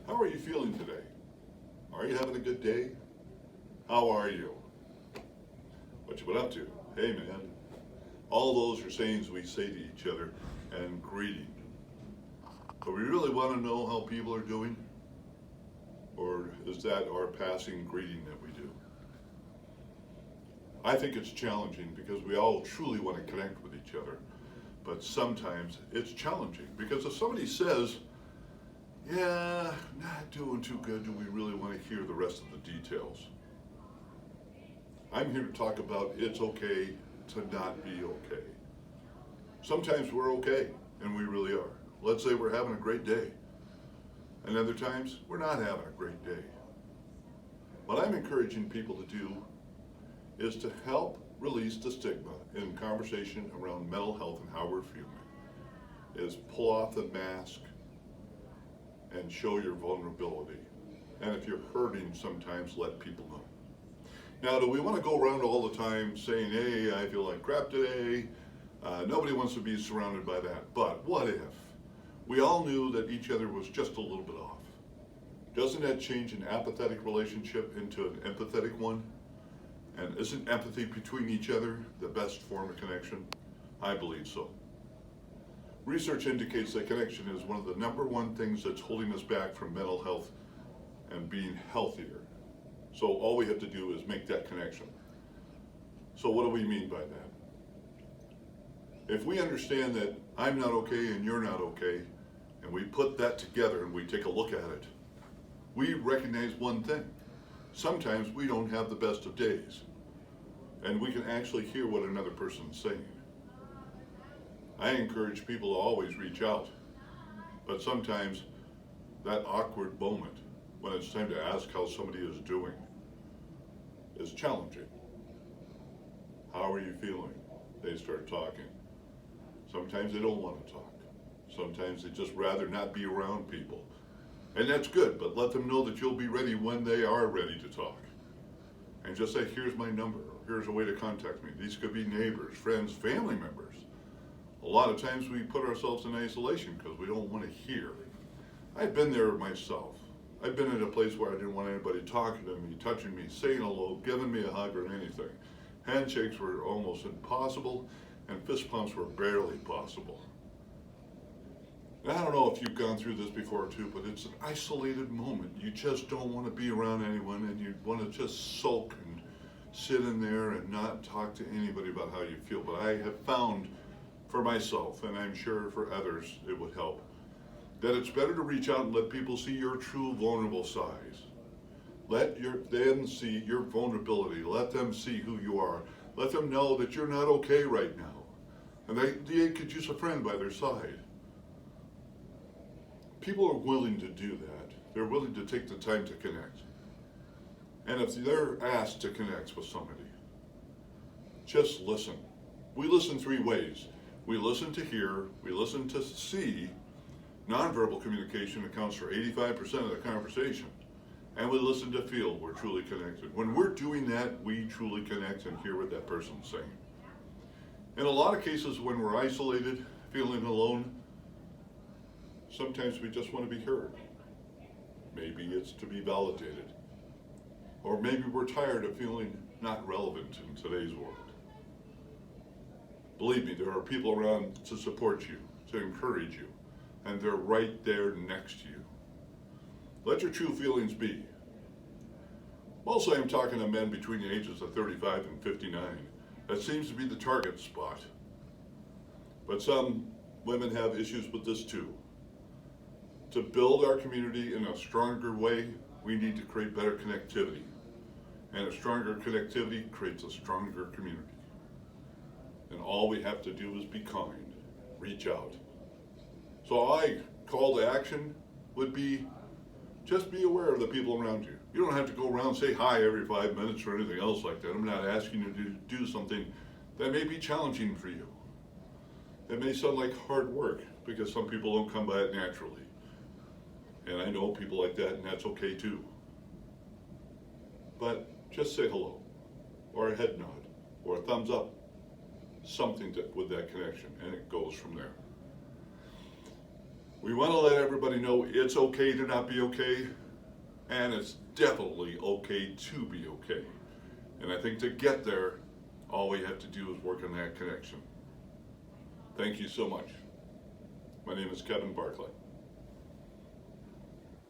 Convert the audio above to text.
How are you feeling today? Are you having a good day? How are you? What you been up to? Hey man. All those are sayings we say to each other and greeting. But we really want to know how people are doing? Or is that our passing greeting that we do? I think it's challenging because we all truly want to connect with each other. But sometimes it's challenging because if somebody says, yeah, not doing too good, do we really want to hear the rest of the details? I'm here to talk about it's okay to not be okay. Sometimes we're okay, and we really are. Let's say we're having a great day. And other times, we're not having a great day. What I'm encouraging people to do is to help release the stigma in conversation around mental health and how we're feeling. Is pull off the mask and show your vulnerability. And if you're hurting, sometimes let people know. Now, do we want to go around all the time saying, hey, I feel like crap today? Nobody wants to be surrounded by that. But what if we all knew that each other was just a little bit off? Doesn't that change an apathetic relationship into an empathetic one? And isn't empathy between each other the best form of connection? I believe so. Research indicates that connection is one of the number one things that's holding us back from mental health and being healthier. So all we have to do is make that connection. So what do we mean by that? If we understand that I'm not okay and you're not okay, and we put that together and we take a look at it, we recognize one thing. Sometimes we don't have the best of days, and we can actually hear what another person's saying. I encourage people to always reach out, but sometimes that awkward moment when it's time to ask how somebody is doing is challenging. How are you feeling? They start talking. Sometimes they don't want to talk. Sometimes they just rather not be around people. And that's good, but let them know that you'll be ready when they are ready to talk. And just say, here's my number, or here's a way to contact me. These could be neighbors, friends, family members. A lot of times we put ourselves in isolation because we don't want to hear. I've been there myself. I've been in a place where I didn't want anybody talking to me, touching me, saying hello, giving me a hug or anything. Handshakes were almost impossible, and fist pumps were barely possible. And I don't know if you've gone through this before too, but it's an isolated moment. You just don't want to be around anyone, and you want to just sulk and sit in there and not talk to anybody about how you feel. But I have found for myself, and I'm sure for others it would help, that it's better to reach out and let people see your true vulnerable sides. Let them see your vulnerability. Let them see who you are. Let them know that you're not okay right now. And they could use a friend by their side. People are willing to do that. They're willing to take the time to connect. And if they're asked to connect with somebody, just listen. We listen three ways. We listen to hear, we listen to see. Nonverbal communication accounts for 85% of the conversation. And we listen to feel, we're truly connected. When we're doing that, we truly connect and hear what that person's saying. In a lot of cases, when we're isolated, feeling alone, sometimes we just want to be heard. Maybe it's to be validated. Or maybe we're tired of feeling not relevant in today's world. Believe me, there are people around to support you, to encourage you, and they're right there next to you. Let your true feelings be. Mostly I'm talking to men between the ages of 35 and 59. That seems to be the target spot. But some women have issues with this too. To build our community in a stronger way, we need to create better connectivity. And a stronger connectivity creates a stronger community. And all we have to do is be kind, reach out. So I call to action would be just be aware of the people around you. You don't have to go around and say hi every 5 minutes or anything else like that. I'm not asking you to do something that may be challenging for you. It may sound like hard work because some people don't come by it naturally. And I know people like that, and that's okay too. But just say hello, or a head nod, or a thumbs up, something with that connection, and it goes from there. We want to let everybody know it's okay to not be okay, and it's definitely okay to be okay. And I think to get there, all we have to do is work on that connection. Thank you so much. My name is Kevin Barclay.